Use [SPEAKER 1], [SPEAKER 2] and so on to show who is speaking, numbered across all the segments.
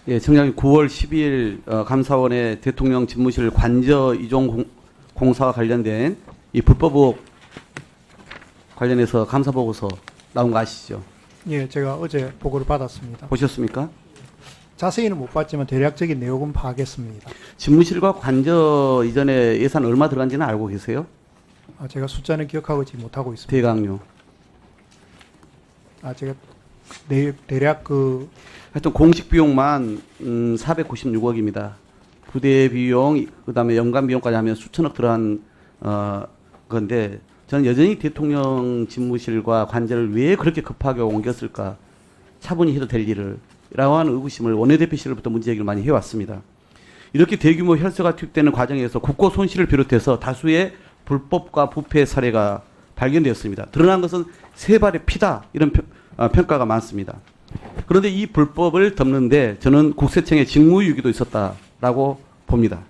[SPEAKER 1] 예, 청장님 9월 12일 감사원의 대통령 집무실 관저 이종 공사와 관련된 이 불법 의혹 관련해서 감사 보고서 나온 거 아시죠?
[SPEAKER 2] 예, 제가 어제 보고를 받았습니다.
[SPEAKER 1] 보셨습니까?
[SPEAKER 2] 자세히는 못 봤지만 대략적인 내용은 파악했습니다.
[SPEAKER 1] 집무실과 관저 이전에 예산 얼마 들어간지는 알고 계세요?
[SPEAKER 2] 제가 숫자는 기억하지 못하고 있습니다.
[SPEAKER 1] 대강요.
[SPEAKER 2] 제가 대략
[SPEAKER 1] 하여튼 공식 비용만 496억입니다. 부대 비용, 그다음에 연간 비용까지 하면 수천억 들어간 건데 저는 여전히 대통령 집무실과 관저를 왜 그렇게 급하게 옮겼을까? 차분히 해도 될 일을 라고 하는 의구심을 원내대표 시절부터 문제 제기를 많이 해왔습니다. 이렇게 대규모 혈세가 투입되는 과정에서 국고 손실을 비롯해서 다수의 불법과 부패 사례가 발견되었습니다. 드러난 것은 세 발의 피다 이런 평가가 많습니다. 그런데 이 불법을 덮는데 저는 국세청의 직무유기도 있었다라고 봅니다.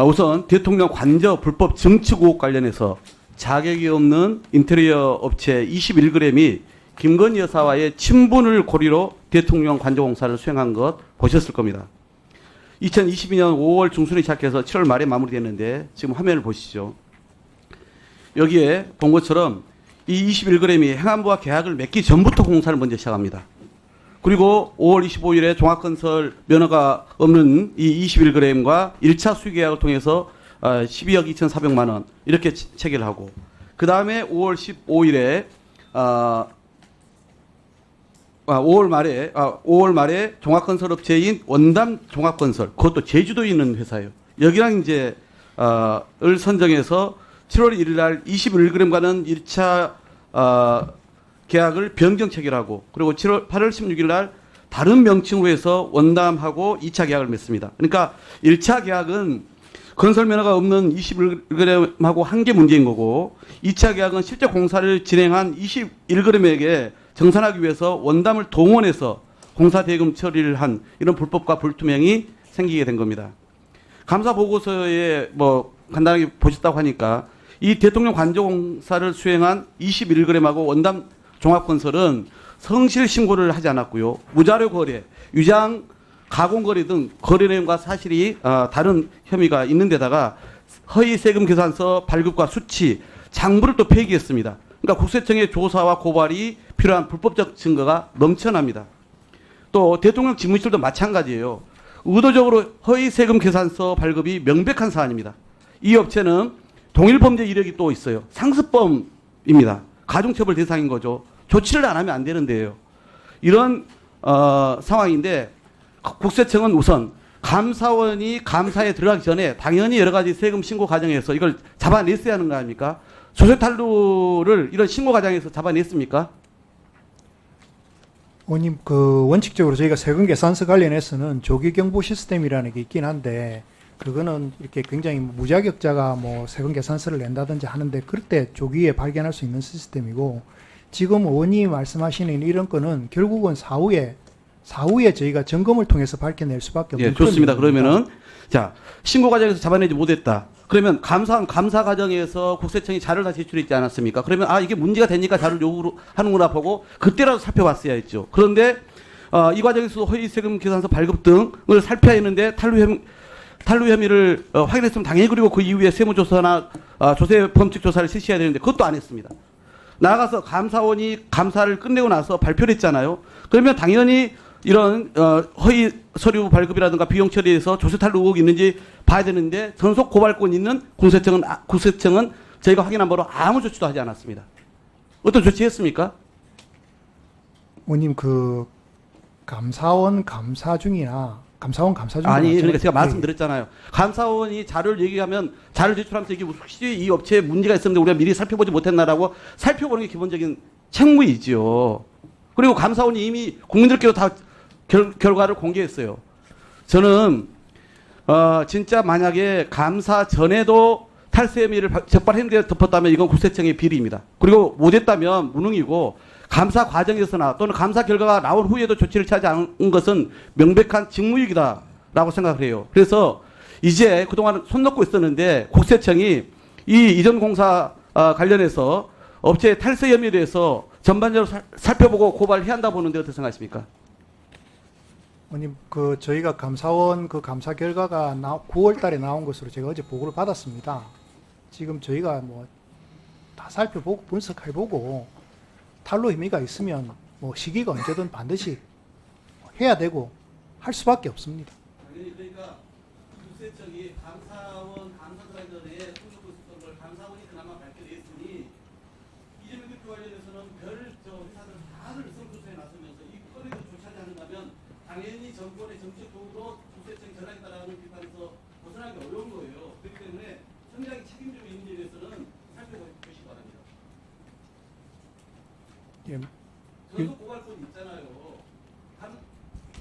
[SPEAKER 1] 우선 대통령 관저 불법 증축 의혹 관련해서 자격이 없는 인테리어 업체 21g이 김건희 여사와의 친분을 고리로 대통령 관저 공사를 수행한 것 보셨을 겁니다. 2022년 5월 중순에 시작해서 7월 말에 마무리됐는데 지금 화면을 보시죠. 여기에 본 것처럼 이 21g이 행안부와 계약을 맺기 전부터 공사를 먼저 시작합니다. 그리고 5월 25일에 종합건설 면허가 없는 이 21g과 1차 수의계약을 통해서 12억 2,400만 원 이렇게 체결을 하고 그 다음에 5월 15일에 5월 말에 종합건설업체인 원담 종합건설, 그것도 제주도에 있는 회사예요. 여기랑 이제 을 선정해서 7월 1일 날 21g과는 1차 계약을 변경 체결하고 그리고 8월 16일 날 다른 명칭으로 해서 원담하고 2차 계약을 맺습니다. 그러니까 1차 계약은 건설 면허가 없는 21g하고 한 개 문제인 거고 2차 계약은 실제 공사를 진행한 21g에게 정산하기 위해서 원담을 동원해서 공사 대금 처리를 한 이런 불법과 불투명이 생기게 된 겁니다. 감사 보고서에 뭐 간단하게 보셨다고 하니까 이 대통령 관저 공사를 수행한 21g하고 원담 종합건설은 성실 신고를 하지 않았고요. 무자료 거래, 위장 가공 거래 등 거래 내용과 사실이 다른 혐의가 있는 데다가 허위 세금 계산서 발급과 수치, 장부를 또 폐기했습니다. 그러니까 국세청의 조사와 고발이 필요한 불법적 증거가 넘쳐납니다. 또 대통령 집무실도 마찬가지예요. 의도적으로 허위 세금 계산서 발급이 명백한 사안입니다. 이 업체는 동일범죄 이력이 또 있어요. 상습범입니다. 가중처벌 대상인 거죠. 조치를 안 하면 안 되는데요. 이런 상황인데 국세청은 우선 감사원이 감사에 들어가기 전에 당연히 여러 가지 세금 신고 과정에서 이걸 잡아냈어야 하는 거 아닙니까? 조세탈루를 이런 신고 과정에서 잡아냈습니까?
[SPEAKER 2] 의원님, 원칙적으로 저희가 세금 계산서 관련해서는 조기 경보 시스템이라는 게 있긴 한데 그거는 이렇게 굉장히 무자격자가 뭐 세금 계산서를 낸다든지 하는데 그럴 때 조기에 발견할 수 있는 시스템이고 지금 의원님이 말씀하시는 이런 거는 결국은 사후에 저희가 점검을 통해서 밝혀낼 수밖에 없는.
[SPEAKER 1] 예, 좋습니다. 그러면은 자 신고 과정에서 잡아내지 못했다. 그러면 감사 과정에서 국세청이 자료를 다 제출했지 않았습니까? 그러면 이게 문제가 되니까 자료를 요구하는구나 보고 그때라도 살펴봤어야 했죠. 그런데 이 과정에서 허위 세금 계산서 발급 등을 살펴야 했는데 탈루 혐의를 확인했으면 당연히 그리고 그 이후에 세무조사나 조세 범칙 조사를 실시해야 되는데 그것도 안 했습니다. 나아가서 감사원이 감사를 끝내고 나서 발표를 했잖아요. 그러면 당연히 이런 허위 서류 발급이라든가 비용 처리에서 조세 탈루 의혹이 있는지 봐야 되는데 전속 고발권 있는 국세청은 저희가 확인한 바로 아무 조치도 하지 않았습니다. 어떤 조치했습니까?
[SPEAKER 2] 의원님, 감사원 감사 중이나
[SPEAKER 1] 아니 그러니까 제가 말씀드렸잖아요. 감사원이 자료를 얘기하면 자료를 제출하면서 이게 혹시 이 업체에 문제가 있었는데 우리가 미리 살펴보지 못했나라고 살펴보는 게 기본적인 책무이지요. 그리고 감사원이 이미 국민들께도 다 결과를 공개했어요. 저는 진짜 만약에 감사 전에도 탈세 혐의를 적발했는데 덮었다면 이건 국세청의 비리입니다. 그리고 못했다면 무능이고 감사 과정에서나 또는 감사 결과가 나온 후에도 조치를 취하지 않은 것은 명백한 직무유기다라고 생각을 해요. 그래서 이제 그동안 손 놓고 있었는데 국세청이 이 이전 공사 관련해서 업체의 탈세 혐의에 대해서 전반적으로 살펴보고 고발해야 한다 보는데 어떻게 생각하십니까?
[SPEAKER 2] 의원님, 그 저희가 감사원 그 감사 결과가 9월 달에 나온 것으로 제가 어제 보고를 받았습니다. 지금 저희가 뭐 다 살펴보고 분석해보고 탄로 혐의가 있으면 뭐 시기가 언제든 반드시 해야 되고 할 수밖에 없습니다.
[SPEAKER 1] 당연히 그러니까 국세청이 감사원 감사관련에 성적고 있었던 걸 감사원이 그나마 밝혀냈으니 이재명 대표 관련해서는 별 회사들 다를 성조사에 나서면서 이 건에도 조치하지 않는다면 당연히 정권의 정책 도구로 국세청 전략에 따라가는 비판에서 벗어나기 어려운 거예요. 그렇기 때문에 청장이 책임지고 있는 일에 대해서는 살펴보시기 바랍니다.
[SPEAKER 2] 예,
[SPEAKER 1] 저도 고갈권 있잖아요.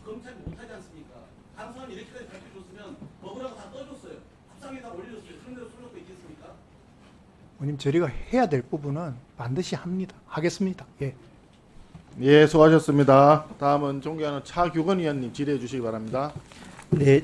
[SPEAKER 1] 검찰이 못하지 않습니까? 감사원이 이렇게까지 밝혀줬으면 먹으라고 다 떠줬어요. 합상에 다 올려줬어요. 그런데도 손 놓고 있겠습니까?
[SPEAKER 2] 의원님, 저희가 해야 될 부분은 반드시 합니다. 하겠습니다. 예.
[SPEAKER 3] 예, 수고하셨습니다. 다음은 존경하는 차규건 의원님 질의해 주시기 바랍니다.
[SPEAKER 4] 네,